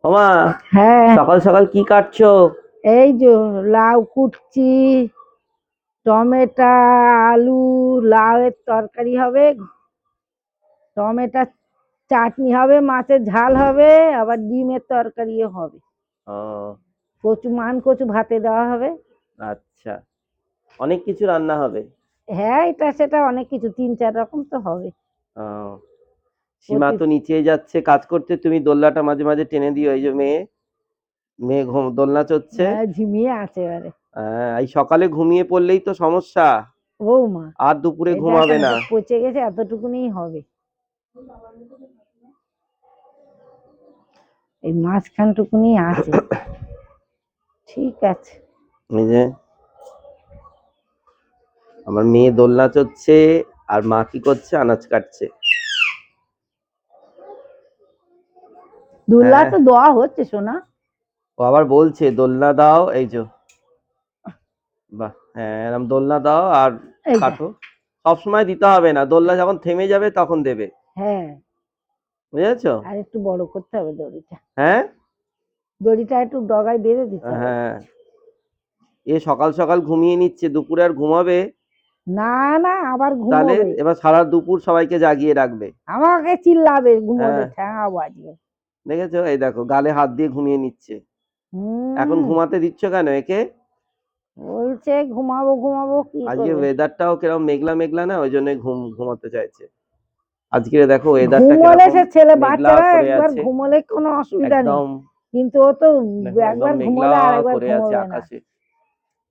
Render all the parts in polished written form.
ওমা, হ্যাঁ, সকাল সকাল কি কাটছো? এই যে লাউ কুটছি, টমেটো, আলু, লাউয়ের তরকারি হবে, টমেটোর চাটনি হবে, মাছের ঝাল হবে, আবার ডিমের তরকারিও হবে। ও, কচু কচু ভাতে দেওয়া হবে। আচ্ছা, অনেক কিছু রান্না হবে। হ্যাঁ, এটা সেটা অনেক কিছু, 3-4 রকম তো হবে। ও, সীমা প্রতি তো নিচে যাচ্ছে কাজ করতে, তুমি দোলনাটা মাঝে মাঝে টেনে দিও। এই যে মেয়ে, মেয়ে দোলনা চড়ছে। ঝিমিয়ে আছে এবারে। এই সকালে ঘুমিয়ে পড়লেই তো সমস্যা। ও মা, আর দুপুরে এই ঘুমাবে দেখেন না। এটা পচে গেছে, এতটুকুনি হবে। এই মাঝখানটুকুনি আছে। ঠিক আছে। এই যে আমার মেয়ে দোলনা চড়ছে, আর মা কি করছে? আনাজ কাটছে। দোল্লা হ্যাঁ, তো দেওয়া হচ্ছে সোনা। ও আবার বলছে দোলনা দাও। এই যে, বাহ, হ্যাঁ, এরকম দোলনা দাও আর এই যে, কাটো। সব সময় দিতে হবে না, দোলনা যখন থেমে যাবে তখন দেবে। হ্যাঁ, বুঝেছো? আর একটু বড় করতে হবে দড়িটা। হ্যাঁ, দড়িটা একটু ডগায় বেঁধে দিতে হবে। হ্যাঁ। এ সকাল সকাল ঘুমিয়ে নিচ্ছে, দুপুরে আর ঘুমাবে? না, না, আবার তাহলে ঘুমোবে। এবার সারা দুপুর সবাইকে জাগিয়ে রাখবে। আমাকে চিল্লাবে, ঘুমোলে হ্যাঁ, ঠ্যাঙাবো আজকে। দেখেছো? এই দেখো, গালে হাত দিয়ে ঘুমিয়ে নিচ্ছে। এখন হুম। ঘুমাতে দিচ্ছ কেন একে? বলছে ঘুমাবো ঘুমাবো, কি আজকে করবে? ওয়েদারটাও কিরকম মেঘলা মেঘলা, না ওই জন্য ঘুমাতে চাইছে। আজকে দেখো ওয়েদারটা ঘুমোলে কিরকম সে ছেলে মেঘলা বাচ্চারা করে একবার আছে। ঘুমোলে কোনো অসুবিধা নেই, একদম কিন্তু ও তো দেখো, একদম একবার মেঘলা ঘুমোলে আর একবার করে আছে ঘুমোবে না। আকাশে।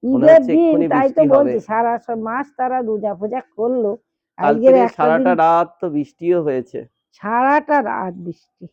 মনে ঈদের হচ্ছে দিন, এক্ষুনি তাই তো বৃষ্টি হবে। বলছি, সারা সব মাস তারা রোজা ফোজা করলো, কালকে আজকের রে একটা দিন সারাটা রাত তো বৃষ্টিও হয়েছে। সারাটা রাত বৃষ্টি।